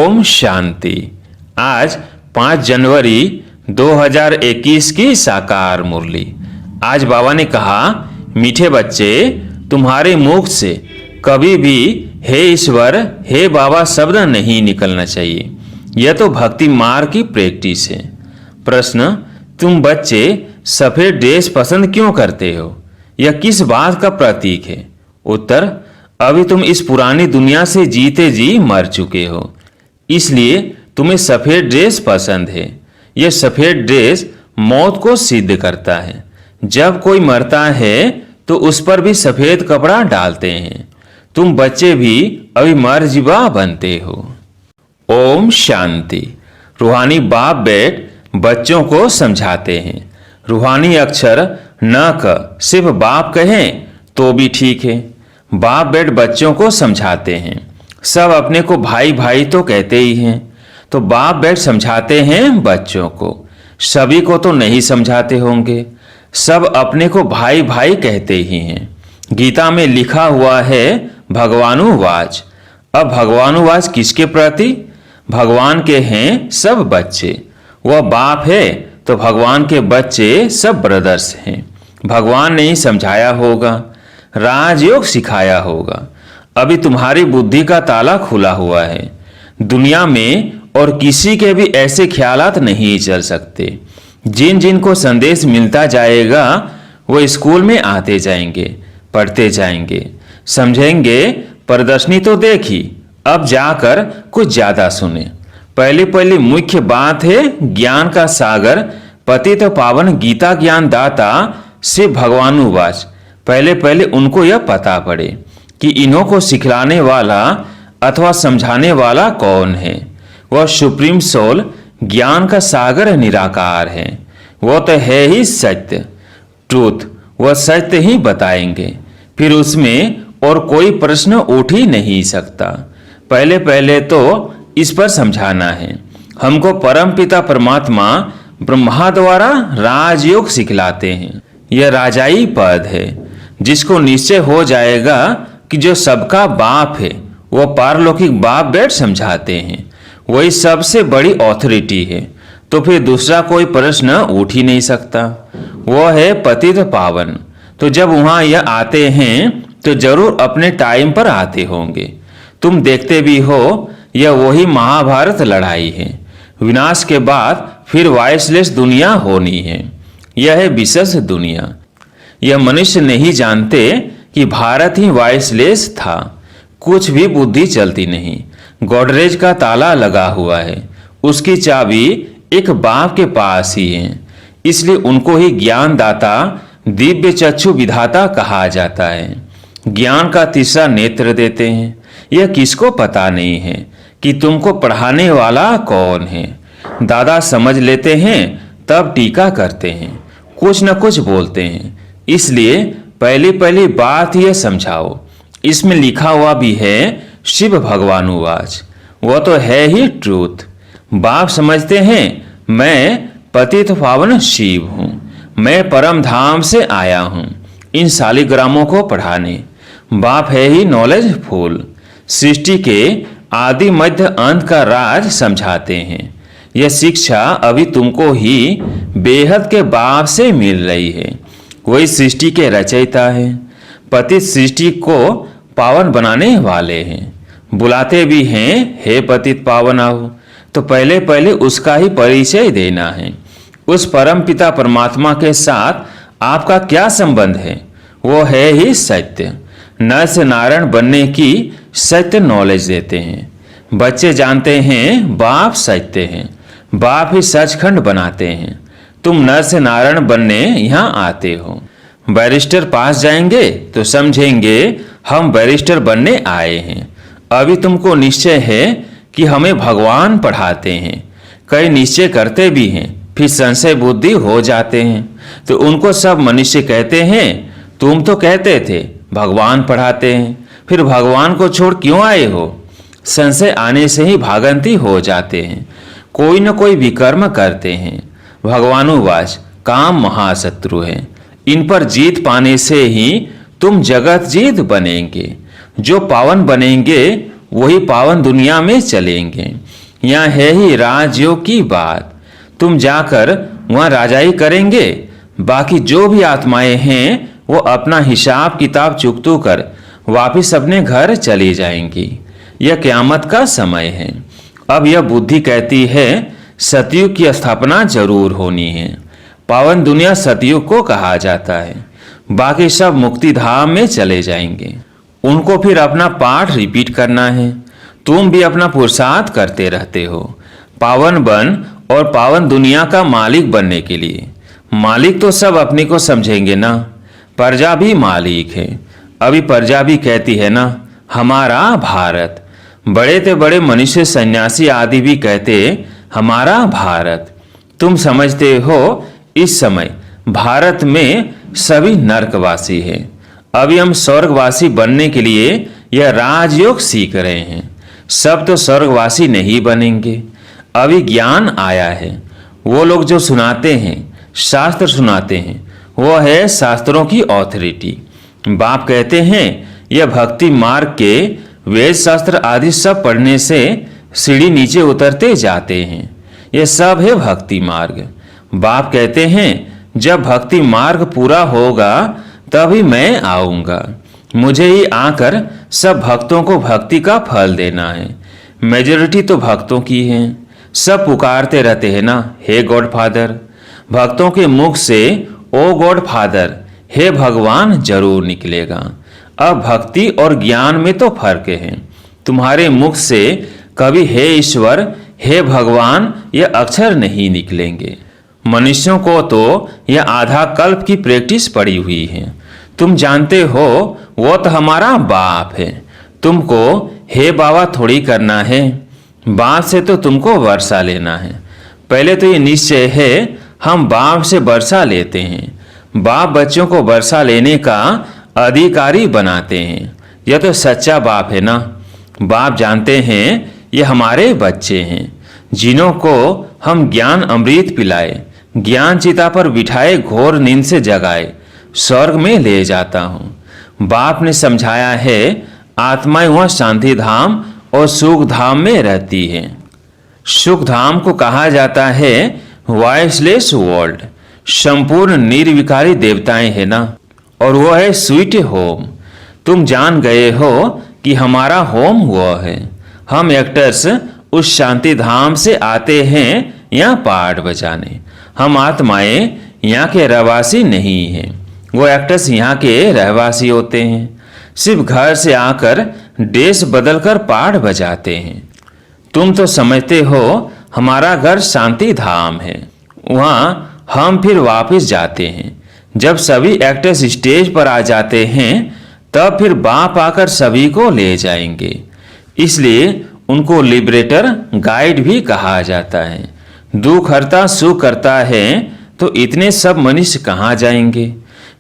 ओम शांति। आज 5 जनवरी 2021 की साकार मुरली। आज बाबा ने कहा, मीठे बच्चे, तुम्हारे मुख से कभी भी हे ईश्वर, हे बाबा शब्द नहीं निकलना चाहिए। यह तो भक्ति मार्ग की प्रैक्टिस है। प्रश्न, तुम बच्चे सफेद ड्रेस पसंद क्यों करते हो? यह किस बात का प्रतीक है? उत्तर, अभी तुम इस पुरानी दुनिया से जीते जी मर चुके हो, इसलिए तुम्हें सफेद ड्रेस पसंद है। यह सफेद ड्रेस मौत को सिद्ध करता है। जब कोई मरता है तो उस पर भी सफेद कपड़ा डालते हैं। तुम बच्चे भी अभी मरजिबा बनते हो। ओम शांति। रूहानी बाप बेट बच्चों को समझाते हैं। रूहानी अक्षर न क सिर्फ बाप कहें तो भी ठीक है। बाप बेट बच्चों को समझाते हैं। सब अपने को भाई भाई तो कहते ही हैं, तो बाप बेट समझाते हैं बच्चों को। सभी को तो नहीं समझाते होंगे, सब अपने को भाई भाई कहते ही हैं। गीता में लिखा हुआ है भगवानुवाच। अब भगवानुवाच किसके प्रति? भगवान के हैं सब बच्चे। वह बाप है तो भगवान के बच्चे सब ब्रदर्स हैं। भगवान ने ही समझाया होगा, राजयोग सिखाया होगा। अभी तुम्हारी बुद्धि का ताला खुला हुआ है। दुनिया में और किसी के भी ऐसे ख्यालात नहीं चल सकते। जिन जिन को संदेश मिलता जाएगा वो स्कूल में आते जाएंगे, पढ़ते जाएंगे, समझेंगे। प्रदर्शनी तो देखी, अब जाकर कुछ ज्यादा सुने। पहली मुख्य बात है ज्ञान का सागर पतित पावन गीता ज्ञान दाता श्री भगवानुवाच। पहले उनको यह पता पड़े कि इन्हों को सिखलाने वाला अथवा समझाने वाला कौन है। वह सुप्रीम सोल ज्ञान का सागर निराकार है। वो तो है ही सत्य, ट्रूथ। वह सत्य ही बताएंगे, फिर उसमें और कोई प्रश्न उठ ही नहीं सकता। पहले तो इस पर समझाना है। हमको परम पिता परमात्मा ब्रह्मा द्वारा राजयोग सिखलाते हैं। यह राजाई पद है, जिसको निश्चय हो जाएगा कि जो सबका बाप है वो पारलौकिक बाप बेट समझाते हैं। वही सबसे बड़ी ऑथोरिटी है, तो फिर दूसरा कोई प्रश्न उठ ही नहीं सकता। वो है पतित पावन। तो जब वहां यह आते हैं तो जरूर अपने टाइम पर आते होंगे। तुम देखते भी हो, यह वही महाभारत लड़ाई है। विनाश के बाद फिर वॉइसलेस दुनिया होनी है। यह है विशेष दुनिया। यह मनुष्य नहीं जानते कि भारत ही वॉइसलेस था। कुछ भी बुद्धि चलती नहीं। गोडरेज का ताला लगा हुआ है, उसकी चाबी एक बाप के पास ही है। इसलिए उनको ही ज्ञानदाता, दिव्य चक्षु विधाता कहा जाता है। ज्ञान का तीसरा नेत्र देते हैं। यह किसको पता नहीं है कि तुमको पढ़ाने वाला कौन है। दादा समझ लेते हैं तब टीका करते हैं, कुछ न कुछ बोलते हैं। इसलिए पहली बात यह समझाओ। इसमें लिखा हुआ भी है शिव भगवानुवाच। वो तो है ही ट्रूथ। बाप समझते हैं मैं पतित पावन शिव हूँ, मैं परम धाम से आया हूँ इन शालिग्रामों को पढ़ाने। बाप है ही नॉलेज फुल। सृष्टि के आदि मध्य अंत का राज समझाते हैं। यह शिक्षा अभी तुमको ही बेहद के बाप से मिल रही है। वही सृष्टि के रचयिता है। पतित सृष्टि को पावन बनाने वाले हैं। बुलाते भी हैं हे पतित पावन आओ। तो पहले उसका ही परिचय देना है। उस परम पिता परमात्मा के साथ आपका क्या संबंध है? वो है ही सत्य। नर से नारायण बनने की सत्य नॉलेज देते हैं। बच्चे जानते हैं बाप सत्य हैं, बाप ही सचखंड बनाते हैं। तुम नर से नारायण बनने यहाँ आते हो। बैरिस्टर पास जाएंगे तो समझेंगे हम बैरिस्टर बनने आए हैं। अभी तुमको निश्चय है कि हमें भगवान पढ़ाते हैं। कई निश्चय करते भी हैं, फिर संशय बुद्धि हो जाते हैं। तो उनको सब मनुष्य कहते हैं तुम तो कहते थे भगवान पढ़ाते हैं, फिर भगवान को छोड़ क्यों आए हो? संशय आने से ही भागंती हो जाते हैं। कोई न कोई विकर्म करते हैं। भगवानुवाच काम महाशत्रु है। इन पर जीत पाने से ही तुम जगत जीत बनेंगे। जो पावन बनेंगे वही पावन दुनिया में चलेंगे। यहाँ है ही राजयोग की बात। तुम जाकर वहाँ राजाई करेंगे, बाकी जो भी आत्माएं हैं वो अपना हिसाब किताब चुकतू कर वापिस अपने घर चली जाएंगी। यह क़यामत का समय है। अब यह बुद्धि कहती है सतयुग की स्थापना जरूर होनी है। पावन दुनिया सतयुग को कहा जाता है। बाकी सब मुक्ति धाम में चले जाएंगे। उनको फिर अपना पाठ रिपीट करना है। तुम भी अपना पुरुषार्थ करते रहते हो पावन बन और पावन दुनिया का मालिक बनने के लिए। मालिक तो सब अपने को समझेंगे ना, प्रजा भी मालिक है। अभी प्रजा भी कहती है ना हमारा भारत। बड़े ते बड़े मनुष्य सन्यासी आदि भी कहते हमारा भारत। तुम समझते हो इस समय भारत में सभी नरकवासी हैं। अभी हम स्वर्गवासी बनने के लिए यह राजयोग सीख रहे हैं। सब तो स्वर्गवासी नहीं बनेंगे। अभी ज्ञान आया है। वो लोग जो सुनाते हैं, शास्त्र सुनाते हैं, वो है शास्त्रों की ऑथोरिटी। बाप कहते हैं यह भक्ति मार्ग के वेद शास्त्र आदि सब पढ़ने से सीढ़ी नीचे उतरते जाते हैं। यह सब है भक्ति मार्ग। बाप कहते हैं जब भक्ति मार्ग पूरा होगा तभी मैं आऊँगा। मुझे ही आकर सब भक्तों को भक्ति का फल देना है। मेजॉरिटी तो भक्तों की है। सब पुकारते रहते हैं ना हे गॉड फादर। भक्तों के मुख से ओ गॉड फादर, हे भगवान जरूर निकलेगा। अब भक्ति और ज्ञान में तो फर्क है। तुम्हारे मुख से कभी हे ईश्वर, हे भगवान ये अक्षर नहीं निकलेंगे। मनुष्यों को तो यह आधा कल्प की प्रैक्टिस पड़ी हुई है। तुम जानते हो वो तो हमारा बाप है। तुमको हे बाबा थोड़ी करना है। बाप से तो तुमको वर्षा लेना है। पहले तो ये निश्चय है हम बाप से वर्षा लेते हैं। बाप बच्चों को वर्षा लेने का अधिकारी बनाते हैं। यह तो सच्चा बाप है ना। बाप जानते हैं ये हमारे बच्चे हैं जिन्हों को हम ज्ञान अमृत पिलाए, ज्ञान चिता पर बिठाए, घोर नींद से जगाए, स्वर्ग में ले जाता हूँ। बाप ने समझाया है आत्माएं वह शांति धाम और सुख धाम में रहती है। सुख धाम को कहा जाता है वॉइसलेस वर्ल्ड। संपूर्ण निर्विकारी देवताएं है ना, और वो है स्वीट होम। तुम जान गए हो कि हमारा होम वो है। हम एक्टर्स उस शांति धाम से आते हैं यहाँ पाठ बजाने। हम आत्माएं यहाँ के रहवासी नहीं हैं। वो एक्टर्स यहाँ के रहवासी होते हैं। सिर्फ घर से आकर ड्रेस बदलकर पाठ बजाते हैं। तुम तो समझते हो हमारा घर शांति धाम है। वहाँ हम फिर वापस जाते हैं। जब सभी एक्टर्स स्टेज पर आ जाते हैं तब फिर बाप आकर सभी को ले जाएंगे। इसलिए उनको लिबरेटर गाइड भी कहा जाता है। दुख हरता सुख करता है तो इतने सब मनुष्य कहाँ जाएंगे।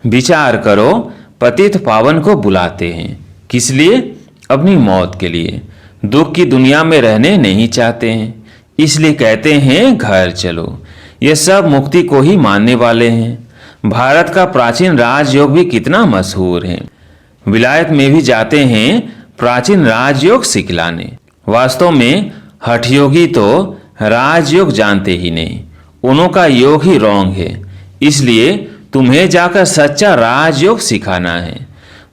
विचार करो, पतित पावन को बुलाते हैं किस लिए? अपनी मौत के लिए। दुख की दुनिया में रहने नहीं चाहते हैं, इसलिए कहते हैं घर चलो। ये सब मुक्ति को ही मानने वाले हैं। भारत का प्राचीन राजयोग भी कितना मशहूर है। विलायत में भी जाते हैं प्राचीन राजयोग सिखलाने। वास्तव में हठयोगी तो राजयोग जानते ही नहीं, उन्हों का योग ही रॉन्ग है। इसलिए तुम्हें जाकर सच्चा राजयोग सिखाना है।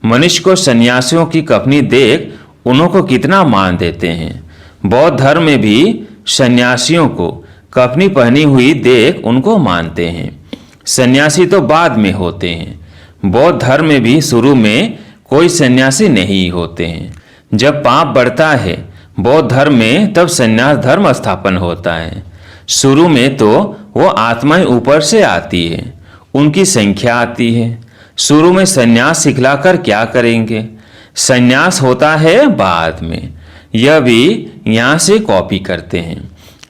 मनुष्य को सन्यासियों की कफनी देख उन्हों को कितना मान देते हैं। बौद्ध धर्म में भी सन्यासियों को कफनी पहनी हुई देख उनको मानते हैं। सन्यासी तो बाद में होते हैं। बौद्ध धर्म में भी शुरू में कोई सन्यासी नहीं होते हैं। जब पाप बढ़ता है बौद्ध धर्म में तब सन्यास धर्म स्थापन होता है। शुरू में तो वो आत्माएं ऊपर से आती है, उनकी संख्या आती है। शुरू में सन्यास सिखलाकर क्या करेंगे? सन्यास होता है बाद में। यह भी यहाँ से कॉपी करते हैं।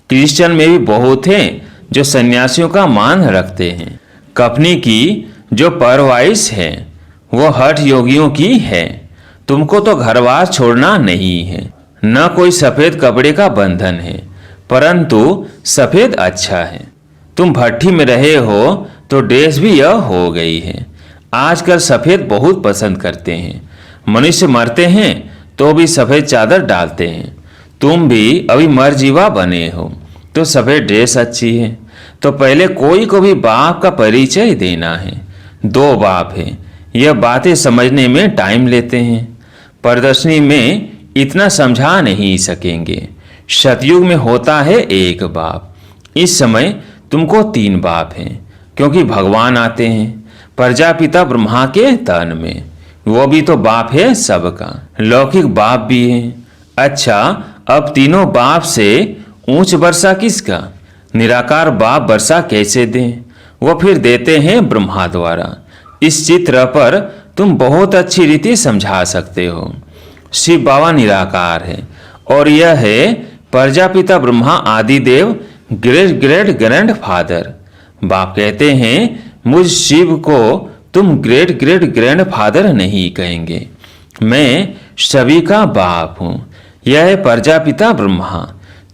क्रिश्चियन में भी बहुत हैं जो सन्यासियों का मान रखते हैं। कफनी की जो परवाइश है वो हठ योगियों की है। तुमको तो घरवास छोड़ना नहीं है, न कोई सफेद कपड़े का बंधन है, परंतु सफेद अच्छा है। तुम भट्ठी में रहे हो तो ड्रेस भी यह हो गई है। आजकल सफेद बहुत पसंद करते हैं। मनुष्य मरते हैं तो भी सफ़ेद चादर डालते हैं। तुम भी अभी मर्जीवा बने हो तो सफ़ेद ड्रेस अच्छी है। तो पहले कोई को भी बाप का परिचय देना है। 2 बाप है, यह बातें समझने में टाइम लेते हैं। प्रदर्शनी में इतना समझा नहीं सकेंगे। सतयुग में होता है 1 बाप। इस समय तुमको 3 बाप हैं, क्योंकि भगवान आते हैं प्रजापिता ब्रह्मा के तन में। वो भी तो बाप है सबका, लौकिक बाप भी है। अच्छा, अब तीनों बाप से ऊंच वर्षा किसका? निराकार बाप वर्षा कैसे दें? वो फिर देते हैं ब्रह्मा द्वारा। इस चित्र पर तुम बहुत अच्छी रीति समझा सकते हो। शिव बाबा निराकार है और यह है Prajapita Brahma Adidev great great grand father. बाप कहते हैं मुझ शिव को तुम ग्रेट ग्रेट ग्रैंड फादर नहीं कहेंगे, मैं सभी का बाप हूँ। यह है प्रजापिता ब्रह्मा।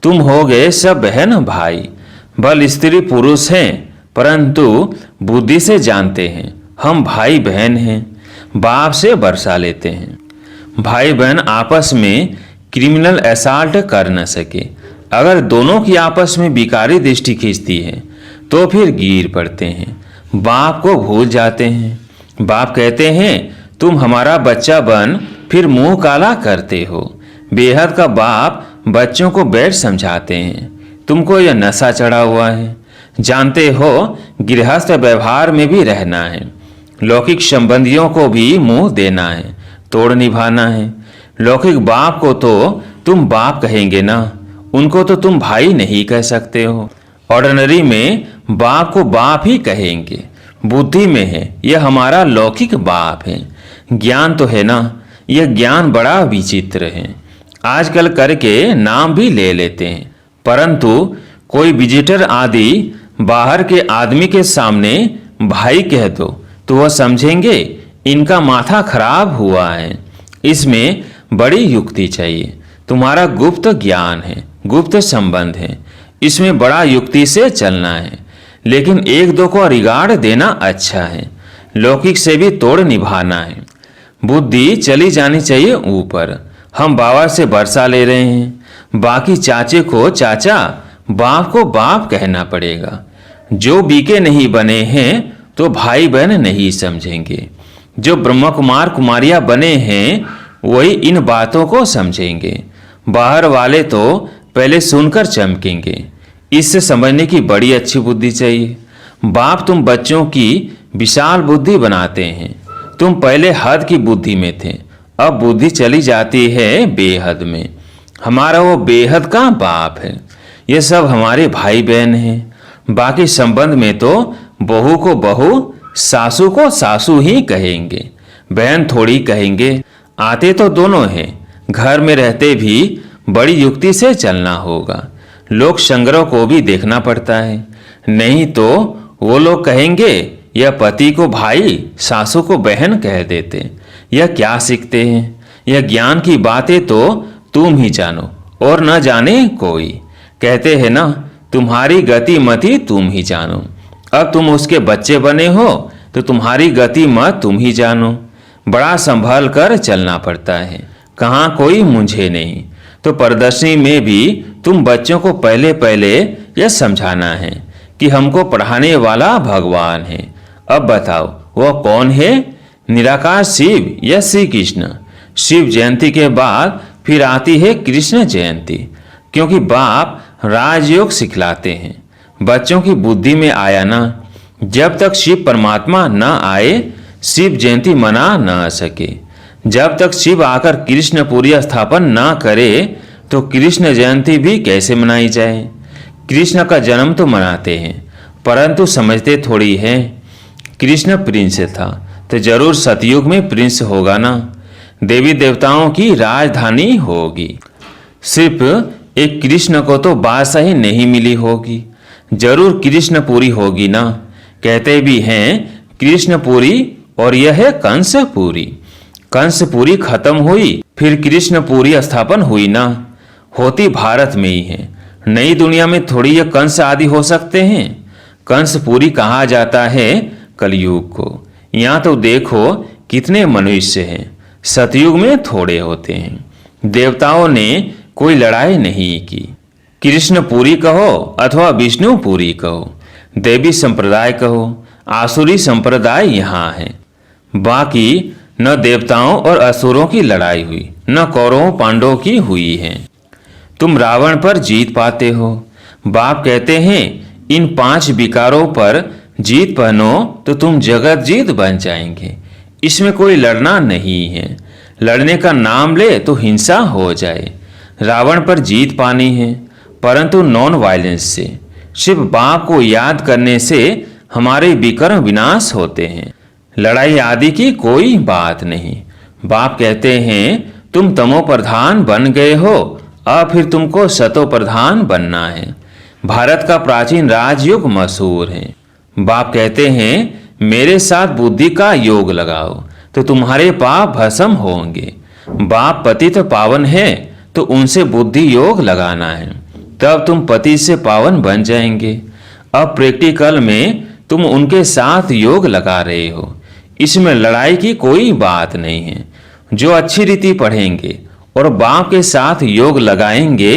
तुम हो गए सब बहन भाई, बल स्त्री पुरुष हैं परंतु बुद्धि से जानते हैं हम भाई बहन हैं। बाप से वर्षा लेते हैं। भाई बहन आपस में क्रिमिनल असॉल्ट कर न सके। अगर दोनों की आपस में बिकारी दृष्टि खींचती है तो फिर गिर पड़ते हैं, बाप को भूल जाते हैं। बाप कहते हैं तुम हमारा बच्चा बन फिर मुंह काला करते हो। बेहद का बाप बच्चों को बैठ समझाते हैं, तुमको यह नशा चढ़ा हुआ है। जानते हो गृहस्थ व्यवहार में भी रहना है, लौकिक संबंधियों को भी मुंह देना है, तोड़ निभाना है। लौकिक बाप को तो तुम बाप कहेंगे ना, उनको तो तुम भाई नहीं कह सकते हो। ऑर्डिनरी में बाप को बाप ही कहेंगे। बुद्धि में है यह हमारा लौकिक बाप है। ज्ञान तो है ना, यह ज्ञान बड़ा विचित्र है। आजकल करके नाम भी ले लेते हैं, परंतु कोई विजिटर आदि बाहर के आदमी के सामने भाई कह दो तो वह समझेंगे इनका माथा खराब हुआ है। इसमें बड़ी युक्ति चाहिए। तुम्हारा गुप्त ज्ञान है, गुप्त संबंध है, इसमें बड़ा युक्ति से चलना है। लेकिन 1-2 को रिगार्ड देना अच्छा है, लौकिक से भी तोड़ निभाना है। बुद्धि चली जानी चाहिए ऊपर। हम बाबा से वर्षा ले रहे हैं, बाकी चाचे को चाचा, बाप को बाप कहना पड़ेगा। जो बीके नहीं बने हैं तो भाई बहन नहीं समझेंगे। जो ब्रह्म कुमार कुमारियाँ बने हैं वही इन बातों को समझेंगे। बाहर वाले तो पहले सुनकर चमकेंगे। इससे समझने की बड़ी अच्छी बुद्धि चाहिए। बाप तुम बच्चों की विशाल बुद्धि बनाते हैं। तुम पहले हद की बुद्धि में थे, अब बुद्धि चली जाती है बेहद में। हमारा वो बेहद का बाप है। ये सब हमारे भाई बहन हैं। बाकी संबंध में तो बहू को बहू, सासू को सासू ही कहेंगे, बहन थोड़ी कहेंगे। आते तो दोनों हैं, घर में रहते भी बड़ी युक्ति से चलना होगा। लोक संग्रह को भी देखना पड़ता है, नहीं तो वो लोग कहेंगे यह पति को भाई, सासू को बहन कह देते। यह क्या सीखते हैं? यह ज्ञान की बातें तो तुम ही जानो और न जाने कोई। कहते हैं ना तुम्हारी गति मति तुम ही जानो। अब तुम उसके बच्चे बने हो तो तुम्हारी गति मत तुम ही जानो। बड़ा संभल कर चलना पड़ता है, कहाँ कोई मुझे नहीं। तो प्रदर्शनी में भी तुम बच्चों को पहले पहले यह समझाना है कि हमको पढ़ाने वाला भगवान है। अब बताओ वो कौन है? निराकार शिव या श्री कृष्ण। शिव जयंती के बाद फिर आती है कृष्ण जयंती, क्योंकि बाप राजयोग सिखलाते हैं। बच्चों की बुद्धि में आया ना, जब तक शिव परमात्मा न आए शिव जयंती मना न सके। जब तक शिव आकर कृष्णपुरी स्थापन न करे तो कृष्ण जयंती भी कैसे मनाई जाए? कृष्ण का जन्म तो मनाते हैं, परंतु समझते थोड़ी हैं। कृष्ण प्रिंस था तो जरूर सतयुग में प्रिंस होगा ना, देवी देवताओं की राजधानी होगी। सिर्फ एक कृष्ण को तो बादशाही नहीं मिली होगी, जरूर कृष्णपुरी होगी ना। कहते भी हैं कृष्णपुरी और यह है कंसपुरी। कंसपुरी खत्म हुई फिर कृष्णपुरी स्थापन हुई ना। होती भारत में ही है, नई दुनिया में थोड़ी यह कंस आदि हो सकते हैं। कंसपुरी कहा जाता है कलयुग को। यहाँ तो देखो कितने मनुष्य हैं, सतयुग में थोड़े होते हैं। देवताओं ने कोई लड़ाई नहीं की। कृष्णपुरी कहो अथवा विष्णुपुरी कहो, देवी संप्रदाय कहो, आसुरी संप्रदाय यहाँ है। बाकी न देवताओं और असुरों की लड़ाई हुई, न कौरवों पांडवों की हुई है। तुम रावण पर जीत पाते हो। बाप कहते हैं इन 5 विकारों पर जीत पहनो तो तुम जगत जीत बन जाएंगे। इसमें कोई लड़ना नहीं है। लड़ने का नाम ले तो हिंसा हो जाए। रावण पर जीत पानी है, परंतु नॉन वायलेंस से। सिर्फ बाप को याद करने से हमारे विकर्म विनाश होते हैं। लड़ाई आदि की कोई बात नहीं। बाप कहते हैं तुम तमो प्रधान बन गए हो, अब फिर तुमको सतो प्रधान बनना है। भारत का प्राचीन राजयोग मशहूर है। बाप कहते हैं मेरे साथ बुद्धि का योग लगाओ तो तुम्हारे पाप भस्म होंगे। बाप पतित पावन है तो उनसे बुद्धि योग लगाना है, तब तुम पति से पावन बन जाएंगे। अब प्रैक्टिकल में तुम उनके साथ योग लगा रहे हो। इसमें लड़ाई की कोई बात नहीं है। जो अच्छी रीति पढ़ेंगे और बाप के साथ योग लगाएंगे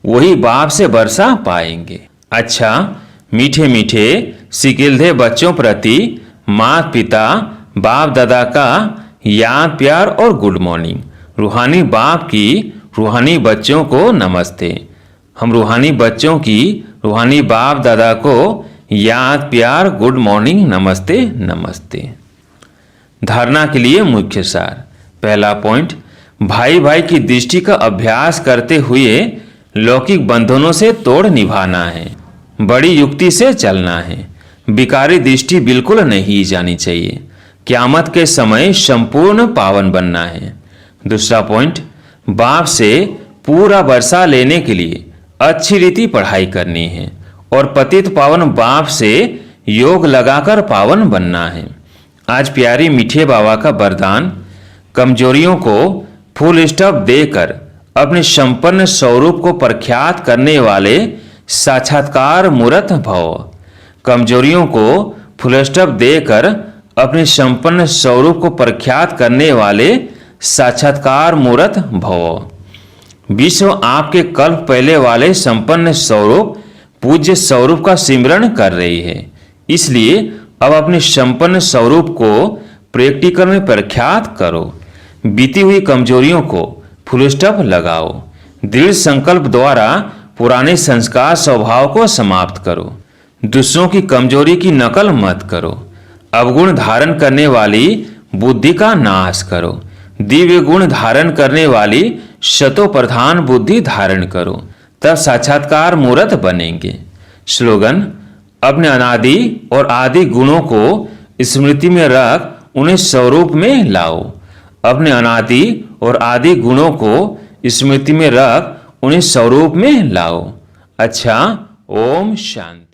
वही बाप से वर्षा पाएंगे। अच्छा, मीठे मीठे सिकिलधे बच्चों प्रति माता पिता बाप दादा का याद प्यार और गुड मॉर्निंग। रूहानी बाप की रूहानी बच्चों को नमस्ते। हम रूहानी बच्चों की रूहानी बाप दादा को याद प्यार गुड मॉर्निंग नमस्ते नमस्ते। धारणा के लिए मुख्य सार। पहला पॉइंट, भाई भाई की दृष्टि का अभ्यास करते हुए लौकिक बंधनों से तोड़ निभाना है। बड़ी युक्ति से चलना है। विकारी दृष्टि बिल्कुल नहीं जानी चाहिए। क़यामत के समय संपूर्ण पावन बनना है। दूसरा पॉइंट, बाप से पूरा वर्षा लेने के लिए अच्छी रीति पढ़ाई करनी है और पतित पावन बाप से योग लगाकर पावन बनना है। आज प्यारी मीठे बाबा का वरदान, कमजोरियों को फुल स्टॉप देकर अपने संपन्न स्वरूप को प्रख्यात करने वाले साक्षात्कार मूर्त भव। कमजोरियों को फुल स्टॉप देकर अपने संपन्न स्वरूप को प्रख्यात करने वाले साक्षात्कार मूर्त भव। विश्व आपके कल्प पहले वाले संपन्न स्वरूप पूज्य स्वरूप का सिमरण कर रही है। इसलिए अब अपने संपन्न स्वरूप को प्रैक्टिकल में प्रख्यात करो। बीती हुई कमजोरियों को फुल स्टॉप लगाओ। दृढ़ संकल्प द्वारा पुराने संस्कार स्वभाव को समाप्त करो। दूसरों की कमजोरी की नकल मत करो। अवगुण धारण करने वाली बुद्धि का नाश करो। दिव्य गुण धारण करने वाली शतो प्रधान बुद्धि धारण करो, तब साक्षात्कार मूर्त बनेंगे। स्लोगन, अपने अनादि और आदि गुणों को स्मृति में रख उन्हें स्वरूप में लाओ। अपने अनादि और आदि गुणों को स्मृति में रख उन्हें स्वरूप में लाओ। अच्छा, ओम शांति।